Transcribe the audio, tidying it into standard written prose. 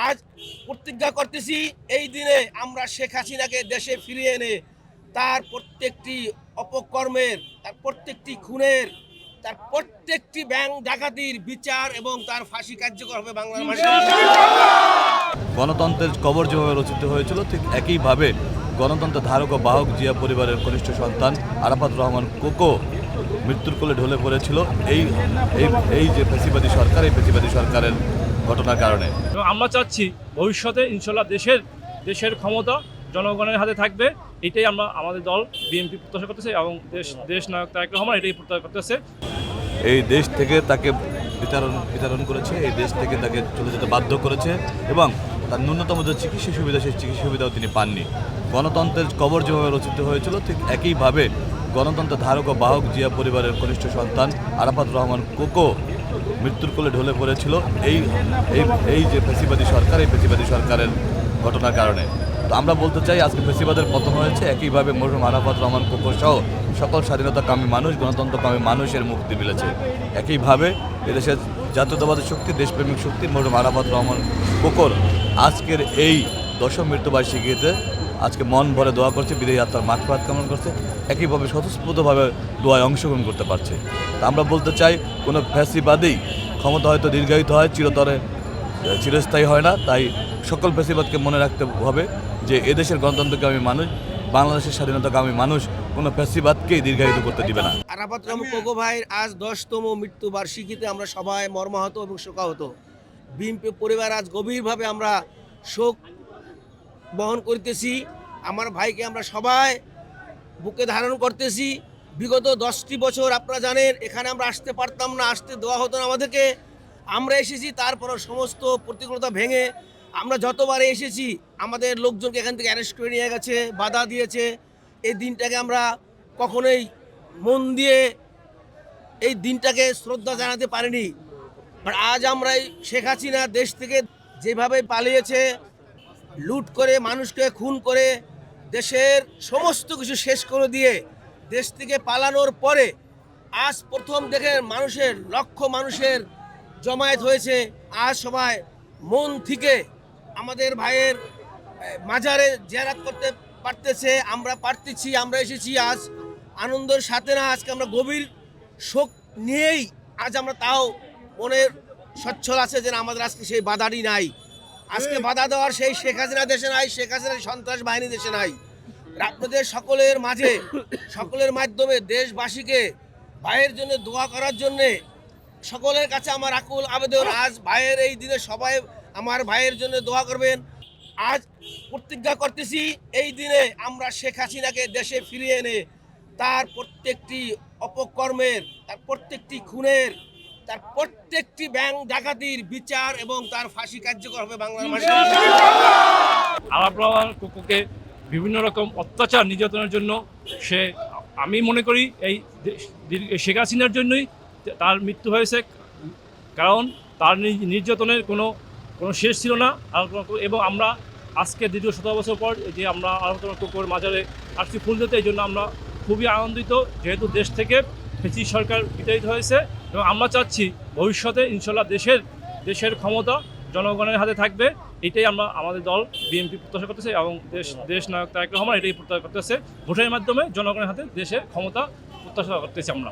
আজ প্রতিজ্ঞা করতেছি এই দিনে আমরা শেখ হাসিনাকে দেশে ফিরিয়ে এনে তার প্রত্যেকটি অপকর্মের, তার প্রত্যেকটি খুনের, তার প্রত্যেকটি ব্যাংক ডাকাতির বিচার এবং তার ফাঁসি কার্যকর হবে বাংলার মানুষের। গণতন্ত্রের কবর যেভাবে রচিত হয়েছিল ঠিক একইভাবে গণতন্ত্রের ধারক ও বাহক জিয়া পরিবারের কনিষ্ঠ সন্তান আরাফাত রহমান কোকো মৃত্যুর কোলে ঢলে পড়েছিল এই এই যে ফ্যাসিবাদী সরকার, এই ফ্যাসিবাদী সরকারের ঘটনার কারণে। আমরা চাচ্ছি ভবিষ্যতে ইনশাল্লাহ দেশের ক্ষমতা জনগণের হাতে থাকবে। এটাই আমরা আমাদের দল বিএনপি প্রত্যাশা করতেছে এবং দেশ নায়ক তারেক রহমান এটাই প্রত্যাশা করতেছে। এই দেশ থেকে তাকে বিতরণ করেছে, এই দেশ থেকে তাকে চলে যেতে বাধ্য করেছে এবং তার ন্যূনতম যে চিকিৎসা সুবিধা, সেই চিকিৎসা সুবিধাও তিনি পাননি। গণতন্ত্রের কবর যেভাবে রচিত হয়েছিল ঠিক একইভাবে গণতন্ত্রের ধারক ও বাহক জিয়া পরিবারের কনিষ্ঠ সন্তান আরাফাত রহমান কোকো মৃত্যুর কোলে ঢলে পড়েছিল এই যে ফ্যাসিবাদী সরকার, এই ফ্যাসিবাদী সরকারের ঘটনার কারণে। তো আমরা বলতে চাই আজকে ফ্যাসিবাদের পতন হয়েছে, একইভাবে মরহুম আরাফাত রহমান কোকো সহ সকল স্বাধীনতাকামী মানুষ, গণতন্ত্রকামী মানুষের মুক্তি মিলেছে। একইভাবে এদেশের জাতীয়তাবাদী শক্তি, দেশপ্রেমিক শক্তি মরহুম আরাফাত রহমান কোকোর আজকের এই দশম মৃত্যুবার্ষিকীতে আজকে মন ভরে দোয়া করছে, বিদেহী আত্মার মাগফিরাত কামনা করছে, একইভাবে স্বতঃস্ফূর্তভাবে দোয়ায় অংশগ্রহণ করতে পারছে। তা আমরা বলতে চাই কোনো ফ্যাসিবাদী ক্ষমতা হয়তো দীর্ঘায়িত হয়, চিরস্থায়ী হয় না। তাই সকল ফ্যাসিবাদকে মনে রাখতে হবে যে এদেশের গণতন্ত্রকামী মানুষ, বাংলাদেশের স্বাধীনতাকামী মানুষ কোনো ফ্যাসিবাদকেই দীর্ঘায়িত করতে দিবে না। আরাফাত রহমান কোকো ভাইয়ের আজ 10তম মৃত্যুবার্ষিকীতে আমরা সবাই মর্মাহত এবং শোকাহত। বিএনপি পরিবার আজ গভীরভাবে আমরা শোক বহন করতেছি। আমার ভাইকে আমরা সবাই বুকে ধারণ করতেছি। বিগত 10টি বছর আপনারা জানেন এখানে আমরা আসতে পারতাম না, আসতে দেওয়া হতো না আমাদেরকে। আমরা এসেছি, তারপরও সমস্ত প্রতিকূলতা ভেঙে আমরা যতবারে এসেছি আমাদের লোকজনকে এখান থেকে অ্যারেস্ট করে নিয়ে গেছে, বাধা দিয়েছে। এই দিনটাকে আমরা কখনোই মন দিয়ে এই দিনটাকে শ্রদ্ধা জানাতে পারিনি। বাট আজ আমরা এই শেখ হাসিনা দেশ থেকে যেভাবে পালিয়েছে, লুট করে, মানুষকে খুন করে, দেশের সমস্ত কিছু শেষ করে দিয়ে দেশ থেকে পালানোর পরে আজ প্রথম দেখে লক্ষ মানুষের জমায়েত হয়েছে। আজ সবাই মন থেকে আমাদের ভাইয়ের মাজারে জিয়ারত করতে পারতেছে, আমরা পারতেছি। আমরা এসেছি আজ আনন্দের সাথে না, আজকে আমরা গভীর শোক নিয়েই আজ আমরা তাও মনের সচ্ছল আছে যে আমাদের আজকে সেই বাধাটি নাই। আজকে বাধা দেওয়ার সেই শেখ হাসিনা দেশে নাই, শেখ হাসিনার সন্ত্রাস বাহিনী দেশে নাই। আপনাদের সকলের মাঝে, সকলের মাধ্যমে দেশবাসীকে ভাইয়ের জন্য দোয়া করার জন্যে সকলের কাছে আমার আকুল আবেদন। আজ ভাইয়ের এই দিনে সবাই আমার ভাইয়ের জন্য দোয়া করবেন। আজ প্রতিজ্ঞা করতেছি এই দিনে আমরা শেখ হাসিনাকে দেশে ফিরিয়ে এনে তার প্রত্যেকটি অপকর্মের, তার প্রত্যেকটি খুনের, তার প্রত্যেকটি ব্যাংক ডাকাতির বিচার এবং তার ফাঁসি কার্যকর হবে বাংলার মানুষের। আরাফাত রহমান কোকোকে বিভিন্ন রকম অত্যাচার নির্যাতনের জন্য আমি মনে করি এই শেখ হাসিনার জন্যই তার মৃত্যু হয়েছে। কারণ তার নির্যাতনের কোনো শেষ ছিল না। এবং আমরা আজকে দীর্ঘ 17 বছর পর যে আমরা আরাফাত রহমান কোকোর মাজারে আসছি ফুল দিতে, এই জন্য আমরা খুবই আনন্দিত, যেহেতু দেশ থেকে ফ্যাসিস্ট সরকার বিতাড়িত হয়েছে। এবং আমরা চাচ্ছি ভবিষ্যতে ইনশাল্লাহ দেশের ক্ষমতা জনগণের হাতে থাকবে। এটাই আমরা আমাদের দল বিএনপি প্রত্যাশা করতেছে এবং দেশ নায়ক তারেক রহমান এটাই প্রত্যাশা করতেছে। ভোটের মাধ্যমে জনগণের হাতে দেশের ক্ষমতা প্রত্যাশা করতেছি আমরা।